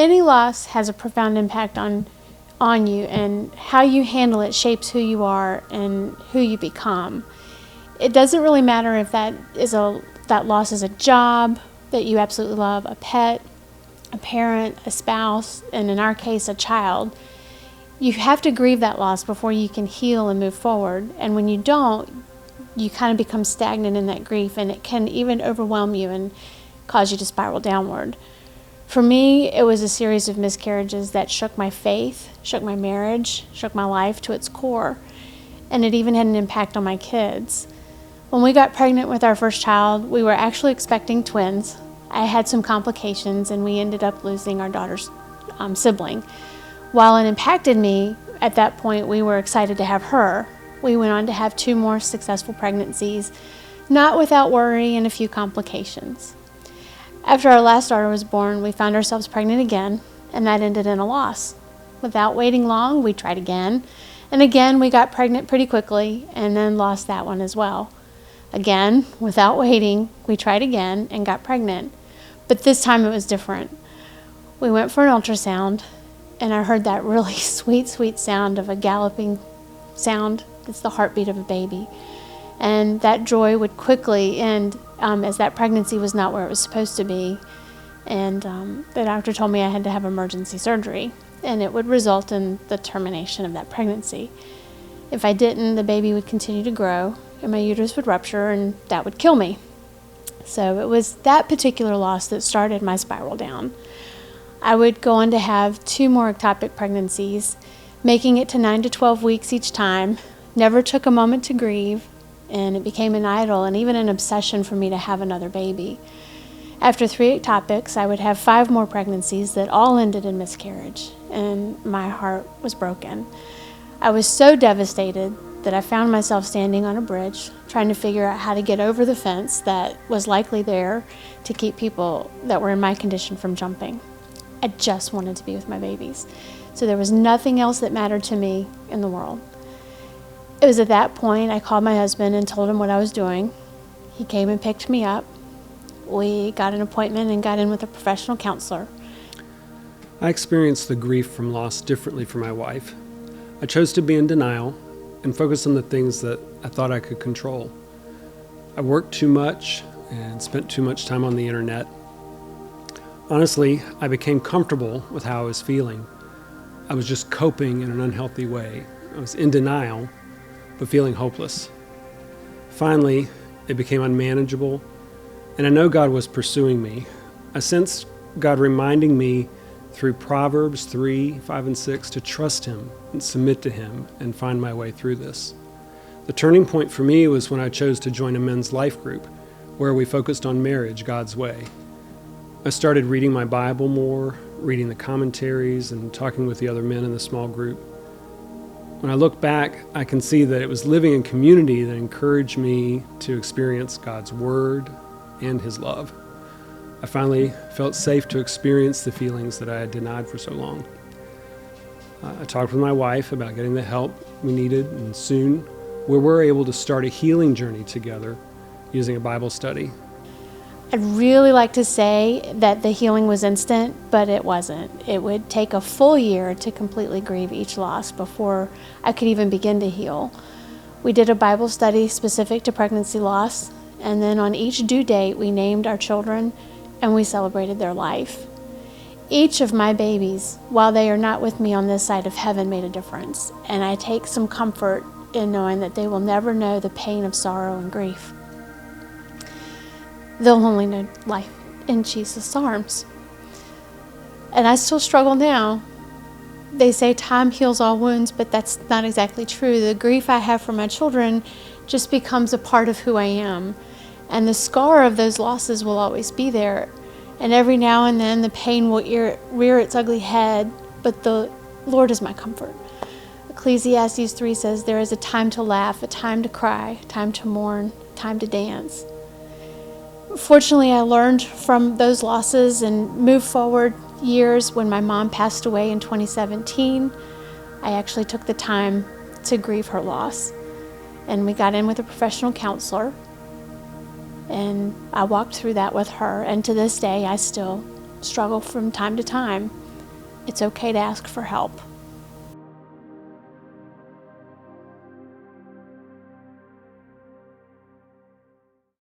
Any loss has a profound impact on you, and how you handle it shapes who you are and who you become. It doesn't really matter if that loss is a job that you absolutely love, a pet, a parent, a spouse, and in our case, a child. You have to grieve that loss before you can heal and move forward. And when you don't, you kind of become stagnant in that grief, and it can even overwhelm you and cause you to spiral downward. For me, it was a series of miscarriages that shook my faith, shook my marriage, shook my life to its core, and it even had an impact on my kids. When we got pregnant with our first child, we were actually expecting twins. I had some complications, and we ended up losing our daughter's sibling. While it impacted me, at that point we were excited to have her. We went on to have 2 more successful pregnancies, not without worry and a few complications. After our last daughter was born, we found ourselves pregnant again, and that ended in a loss. Without waiting long, we tried again, and again we got pregnant pretty quickly and then lost that one as well. Again, without waiting, we tried again and got pregnant, but this time it was different. We went for an ultrasound, and I heard that really sweet, sweet sound of a galloping sound. It's the heartbeat of a baby. And that joy would quickly end as that pregnancy was not where it was supposed to be. And the doctor told me I had to have emergency surgery, and it would result in the termination of that pregnancy. If I didn't, the baby would continue to grow, and my uterus would rupture, and that would kill me. So it was that particular loss that started my spiral down. I would go on to have 2 more ectopic pregnancies, making it to 9 to 12 weeks each time. Never took a moment to grieve, and it became an idol and even an obsession for me to have another baby. After 3 ectopics, I would have 5 more pregnancies that all ended in miscarriage, and my heart was broken. I was so devastated that I found myself standing on a bridge, trying to figure out how to get over the fence that was likely there to keep people that were in my condition from jumping. I just wanted to be with my babies, so there was nothing else that mattered to me in the world. It was at that point I called my husband and told him what I was doing. He came and picked me up. We got an appointment and got in with a professional counselor. I experienced the grief from loss differently from my wife. I chose to be in denial and focus on the things that I thought I could control. I worked too much and spent too much time on the internet. Honestly, I became comfortable with how I was feeling. I was just coping in an unhealthy way. I was in denial, but feeling hopeless. Finally, it became unmanageable, and I know God was pursuing me. I sensed God reminding me through Proverbs 3, 5, and 6 to trust Him and submit to Him and find my way through this. The turning point for me was when I chose to join a men's life group where we focused on marriage God's way. I started reading my Bible more, reading the commentaries, and talking with the other men in the small group. When I look back, I can see that it was living in community that encouraged me to experience God's Word and His love. I finally felt safe to experience the feelings that I had denied for so long. I talked with my wife about getting the help we needed, and soon we were able to start a healing journey together using a Bible study. I'd really like to say that the healing was instant, but it wasn't. It would take a full year to completely grieve each loss before I could even begin to heal. We did a Bible study specific to pregnancy loss, and then on each due date, we named our children and we celebrated their life. Each of my babies, while they are not with me on this side of heaven, made a difference, and I take some comfort in knowing that they will never know the pain of sorrow and grief. They'll only know life in Jesus' arms. And I still struggle now. They say time heals all wounds, but that's not exactly true. The grief I have for my children just becomes a part of who I am. And the scar of those losses will always be there. And every now and then the pain will rear its ugly head, but the Lord is my comfort. Ecclesiastes 3 says there is a time to laugh, a time to cry, a time to mourn, a time to dance. Fortunately, I learned from those losses and moved forward years. When my mom passed away in 2017, I actually took the time to grieve her loss. And we got in with a professional counselor, and I walked through that with her. And to this day, I still struggle from time to time. it's okay to ask for help.